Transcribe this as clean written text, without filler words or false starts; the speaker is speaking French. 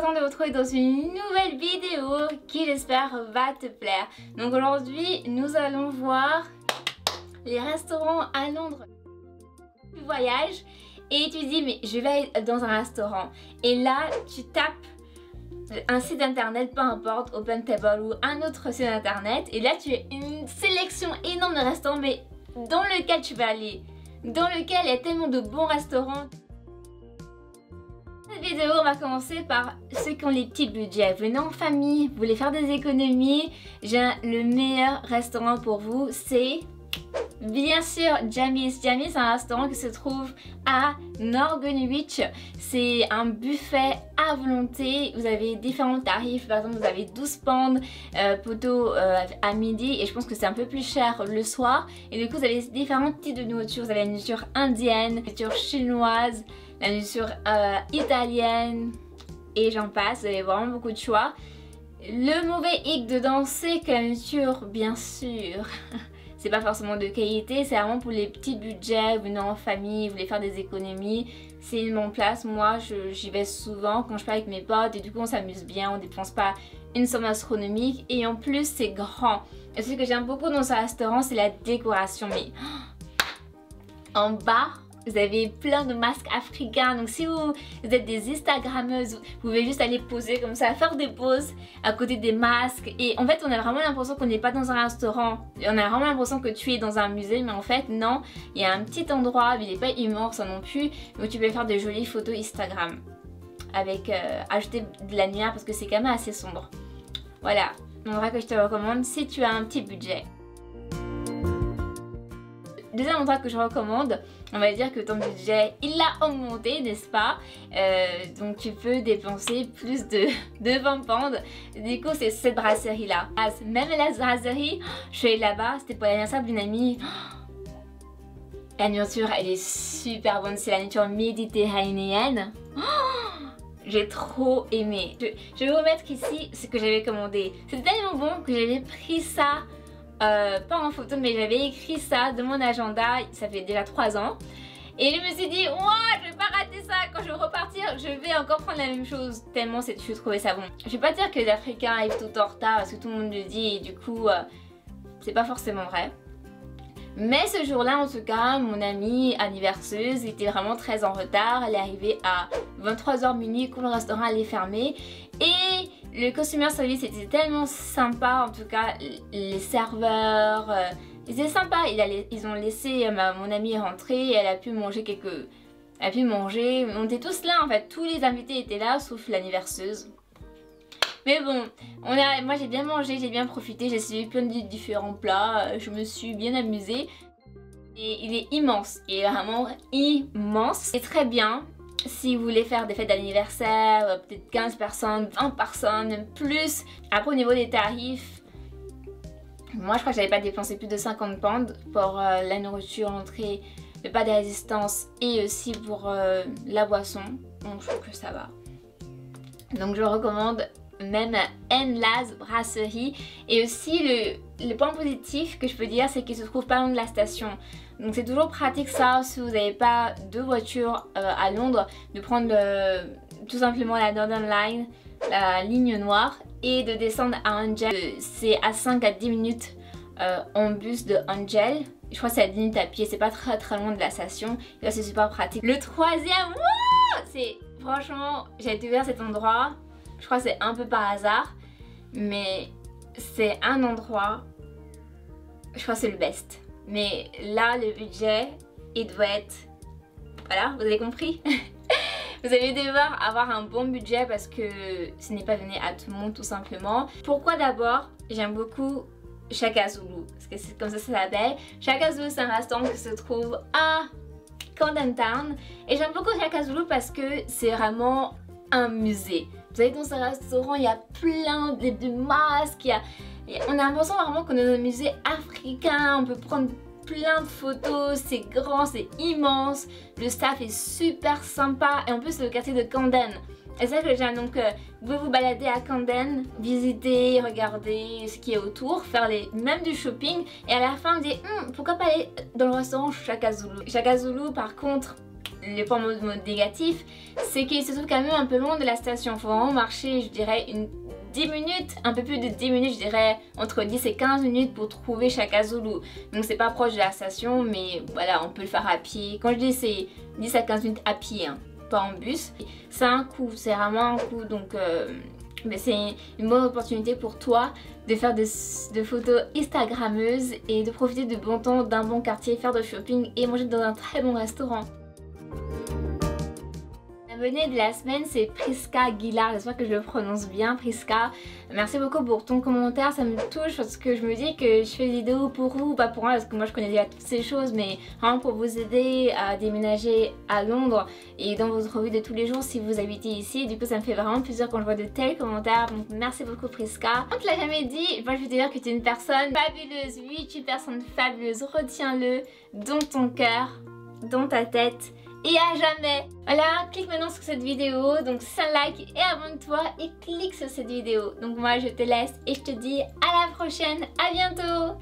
contente de vous retrouver dans une nouvelle vidéo qui j'espère va te plaire. Donc aujourd'hui nous allons voir les restaurants à Londres. Tu voyages et tu dis mais je vais aller dans un restaurant et là tu tapes un site internet, peu importe, OpenTable ou un autre site internet, et là tu as une sélection énorme de restaurants mais dans lequel tu vas aller, dans lequel il y a tellement de bons restaurants. Cette vidéo, on va commencer par ceux qui ont les petits budgets. Venez en famille, vous voulez faire des économies, j'ai le meilleur restaurant pour vous, c'est bien sûr Jamie's. Jamie's, c'est un restaurant qui se trouve à North Greenwich. C'est un buffet à volonté. Vous avez différents tarifs. Par exemple, vous avez 12 pounds poteau à midi et je pense que c'est un peu plus cher le soir. Et du coup, vous avez différents types de nourriture. Vous avez la nourriture indienne, la nourriture chinoise, la nourriture italienne et j'en passe. Vous avez vraiment beaucoup de choix. Le mauvais hic dedans, c'est que la nourriture, bien sûr, c'est pas forcément de qualité, c'est vraiment pour les petits budgets, vous venez en famille, vous voulez faire des économies, c'est une bonne place. Moi j'y vais souvent quand je pars avec mes potes et du coup on s'amuse bien, on dépense pas une somme astronomique et en plus c'est grand. Et ce que j'aime beaucoup dans ce restaurant, c'est la décoration. Mais en bas vous avez plein de masques africains, donc si vous êtes des instagrammeuses, vous pouvez juste aller poser comme ça, faire des poses à côté des masques et en fait on a vraiment l'impression qu'on n'est pas dans un restaurant, on a vraiment l'impression que tu es dans un musée, mais en fait non, il y a un petit endroit, mais il n'est pas immense non plus, où tu peux faire de jolies photos Instagram avec ajouter de la lumière parce que c'est quand même assez sombre. Voilà, l'endroit que je te recommande si tu as un petit budget. Deuxième endroit que je recommande, on va dire que ton budget il a augmenté, n'est-ce pas, donc tu peux dépenser plus de 20 pounds. Du coup c'est cette brasserie là. Même la brasserie, je suis allée là-bas, c'était pour l'anniversaire d'une amie. La nourriture elle est super bonne, c'est la nourriture méditerranéenne. J'ai trop aimé. Je vais vous mettre ici ce que j'avais commandé. C'était tellement bon que j'avais pris ça. Pas en photo mais j'avais écrit ça de mon agenda, ça fait déjà 3 ans et je me suis dit ouah, je vais pas rater ça, quand je vais repartir je vais encore prendre la même chose tellement je trouvais ça bon. Je vais pas dire que les Africains arrivent tout en retard parce que tout le monde le dit et du coup c'est pas forcément vrai, mais ce jour là en tout cas mon amie anniverseuse était vraiment très en retard. Elle est arrivée à 23h minuit quand le restaurant allait fermer et le customer service était tellement sympa, en tout cas les serveurs, ils étaient sympas, ils ont laissé mon amie rentrer et elle a pu manger on était tous là en fait, tous les invités étaient là sauf l'anniverseuse. Mais bon, moi j'ai bien mangé, j'ai bien profité, j'ai essayé plein de différents plats, je me suis bien amusée. Et il est immense, il est vraiment immense, c'est très bien. Si vous voulez faire des fêtes d'anniversaire, peut-être 15 personnes, 20 personnes, même plus. Après au niveau des tarifs, moi je crois que j'avais pas dépensé plus de 50 pounds pour la nourriture, l'entrée, le pas de résistance et aussi pour la boisson. Donc je trouve que ça va. Donc je recommande même Enlace Brasserie. Et aussi le point positif que je peux dire, c'est qu'il se trouve pas loin de la station. Donc c'est toujours pratique ça si vous n'avez pas de voiture à Londres, de prendre tout simplement la Northern Line, la ligne noire, et de descendre à Angel. C'est à 5 à 10 minutes en bus de Angel. Je crois que c'est à 10 minutes à pied, c'est pas très loin de la station. Et là c'est super pratique. Le troisième, c'est franchement, j'ai découvert cet endroit, je crois que c'est un peu par hasard, mais c'est un endroit, je crois que c'est le best. Mais là, le budget, il doit être... Voilà, vous avez compris. Vous allez devoir avoir un bon budget parce que ce n'est pas donné à tout le monde tout simplement. Pourquoi d'abord, j'aime beaucoup Shaka Zulu, parce que c'est comme ça s'appelle. Shaka Zulu, c'est un restaurant qui se trouve à Camden Town. Et j'aime beaucoup Shaka Zulu parce que c'est vraiment un musée. Vous savez, dans ce restaurant, il y a plein de masques, on a l'impression vraiment qu'on est dans un musée africain, on peut prendre plein de photos, c'est grand, c'est immense, le staff est super sympa et en plus c'est le quartier de Camden. Et c'est ça que j'aime, donc vous pouvez vous balader à Camden, visiter, regarder ce qui est autour, faire même du shopping et à la fin on dit pourquoi pas aller dans le restaurant Shaka Zulu. Shaka Zulu par contre, les points négatifs, c'est qu'il se trouve quand même un peu loin de la station. Il faut vraiment marcher, je dirais, 10 minutes, un peu plus de 10 minutes, je dirais entre 10 et 15 minutes pour trouver Shaka-Zulu. Donc c'est pas proche de la station, mais voilà, on peut le faire à pied. Quand je dis c'est 10 à 15 minutes à pied, hein, pas en bus. C'est un coût, c'est vraiment un coût, donc c'est une bonne opportunité pour toi de faire des photos instagrammeuses et de profiter de bon temps d'un bon quartier, faire de shopping et manger dans un très bon restaurant. L'abonnée de la semaine, c'est Priska Guillard, j'espère que je le prononce bien, Priska. Merci beaucoup pour ton commentaire, ça me touche parce que je me dis que je fais des vidéos pour vous, pas pour moi, parce que moi je connais déjà toutes ces choses, mais vraiment pour vous aider à déménager à Londres et dans votre vie de tous les jours si vous habitez ici. Du coup ça me fait vraiment plaisir quand je vois de tels commentaires, donc merci beaucoup Priska. On te l'a jamais dit, moi je vais te dire que tu es une personne fabuleuse, oui tu es une personne fabuleuse, retiens-le dans ton cœur, dans ta tête et à jamais. Voilà, clique maintenant sur cette vidéo, donc c'est un like et abonne-toi et clique sur cette vidéo. Donc moi je te laisse et je te dis à la prochaine, à bientôt.